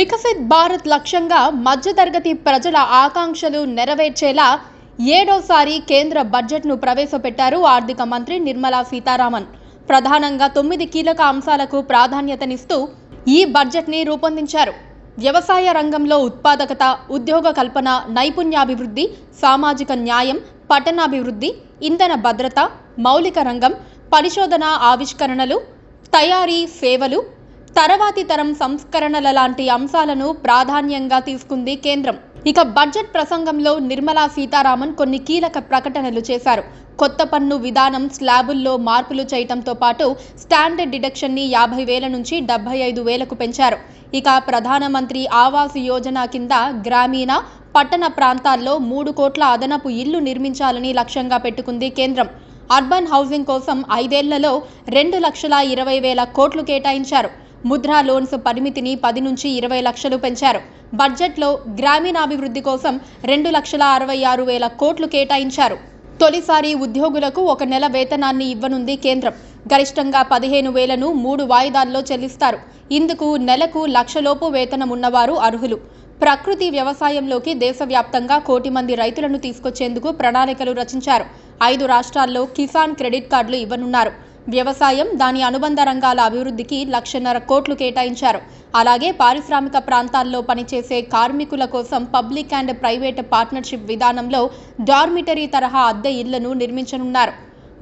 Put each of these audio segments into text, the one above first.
వికసిత్ భారత్ లక్ష్యంగా మధ్యతరగతి ప్రజల ఆకాంక్షలు నెరవేర్చేలా ఏడోసారి కేంద్ర బడ్జెట్ను ప్రవేశపెట్టారు ఆర్థిక మంత్రి నిర్మలా సీతారామన్. ప్రధానంగా 9 కీలక అంశాలకు ప్రాధాన్యతనిస్తూ ఈ బడ్జెట్ని రూపొందించారు. వ్యవసాయ రంగంలో ఉత్పాదకత, ఉద్యోగ కల్పన, నైపుణ్యాభివృద్ధి, సామాజిక న్యాయం, పట్టణాభివృద్ధి, ఇంధన భద్రత, మౌలిక రంగం, పరిశోధన ఆవిష్కరణలు, తయారీ సేవలు, తర్వాతి తరం సంస్కరణల లాంటి అంశాలను ప్రాధాన్యంగా తీసుకుంది కేంద్రం. ఇక బడ్జెట్ ప్రసంగంలో నిర్మలా సీతారామన్ కొన్ని కీలక ప్రకటనలు చేశారు. కొత్త పన్ను విధానం స్లాబుల్లో మార్పులు చేయడంతో పాటు స్టాండర్డ్ డిడక్షన్ని 50,000 నుంచి 75,000కు పెంచారు. ఇక ప్రధానమంత్రి ఆవాస్ యోజన కింద గ్రామీణ, పట్టణ ప్రాంతాల్లో 3 కోట్ల అదనపు ఇళ్లు నిర్మించాలని లక్ష్యంగా పెట్టుకుంది కేంద్రం. అర్బన్ హౌసింగ్ కోసం 5 ఏళ్లలో 2,20,000 కోట్లు కేటాయించారు. ముద్రా లోన్స్ పరిమితిని 10 నుంచి 20 లక్షలు పెంచారు. బడ్జెట్లో గ్రామీణాభివృద్ధి కోసం 2,66,000 కోట్లు కేటాయించారు. తొలిసారి ఉద్యోగులకు 1 నెల వేతనాన్ని ఇవ్వనుంది కేంద్రం. గరిష్టంగా 15,000ను 3 వాయిదాల్లో చెల్లిస్తారు. ఇందుకు నెలకు 1,00,000 లోపు వేతనం ఉన్నవారు అర్హులు. ప్రకృతి వ్యవసాయంలోకి దేశవ్యాప్తంగా 1 కోటి మంది రైతులను తీసుకొచ్చేందుకు ప్రణాళికలు రచించారు. 5 రాష్ట్రాల్లో కిసాన్ క్రెడిట్ కార్డులు ఇవ్వనున్నారు. వ్యవసాయం, దాని అనుబంధ రంగాల అభివృద్ధికి 1,50,000 కోట్లు కేటాయించారు. అలాగే పారిశ్రామిక ప్రాంతాల్లో పనిచేసే కార్మికుల కోసం పబ్లిక్ అండ్ ప్రైవేట్ పార్ట్నర్షిప్ విధానంలో డార్మిటరీ తరహా అద్దె ఇళ్లను నిర్మించనున్నారు.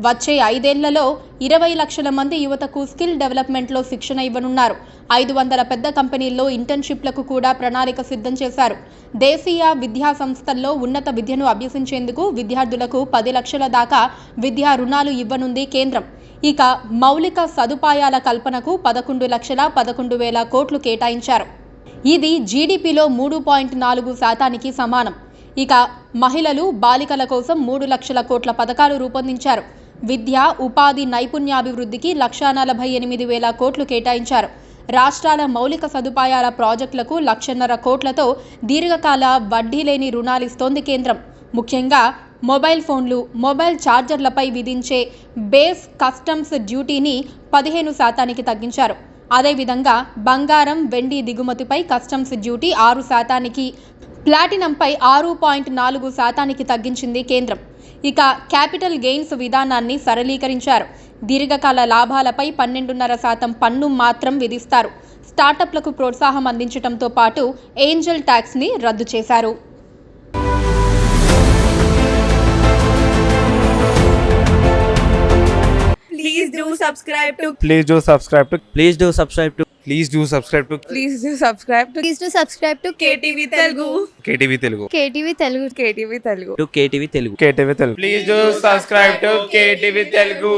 వచ్చే 5 ఏళ్లలో 20 లక్షల మంది యువతకు స్కిల్ డెవలప్మెంట్లో శిక్షణ ఇవ్వనున్నారు. 500 పెద్ద కంపెనీల్లో ఇంటర్న్షిప్లకు కూడా ప్రణాళిక సిద్ధం చేశారు. దేశీయ విద్యా సంస్థల్లో ఉన్నత విద్యను అభ్యసించేందుకు విద్యార్థులకు 10 లక్షల దాకా విద్యా రుణాలు ఇవ్వనుంది కేంద్రం. ఇక మౌలిక సదుపాయాల కల్పనకు 11,11,000 కోట్లు కేటాయించారు. ఇది జీడీపీలో 3.4% సమానం. ఇక మహిళలు, బాలికల కోసం 3 లక్షల కోట్ల పథకాలు రూపొందించారు. విద్య, ఉపాధి, నైపుణ్యాభివృద్ధికి 1,48,000 కోట్లు కేటాయించారు. రాష్ట్రాల మౌలిక సదుపాయాల ప్రాజెక్టులకు 1,50,000 కోట్లతో దీర్ఘకాల వడ్డీ లేని రుణాలిస్తోంది కేంద్రం. ముఖ్యంగా మొబైల్ ఫోన్లు, మొబైల్ ఛార్జర్లపై విధించే బేస్ కస్టమ్స్ డ్యూటీని 15% తగ్గించారు. అదేవిధంగా బంగారం, వెండి దిగుమతిపై కస్టమ్స్ డ్యూటీ 6%కి, ప్లాటినంపై 6.4%కి తగ్గించింది కేంద్రం. ఇక క్యాపిటల్ గెయిన్స్ విధానాన్ని సరళీకరించారు. దీర్ఘకాల లాభాలపై 12.5% పన్ను మాత్రం విధిస్తారు. స్టార్టప్లకు ప్రోత్సాహం అందించడంతో పాటు ఏంజల్ ట్యాక్స్ని రద్దు చేశారు. Please do subscribe to Please do subscribe to Please do subscribe to Please do subscribe to Please do subscribe to Please do subscribe to KTV Telugu. KTV Telugu. KTV Telugu. KTV Telugu. KTV Telugu. KTV Telugu. Please do subscribe to KTV Telugu.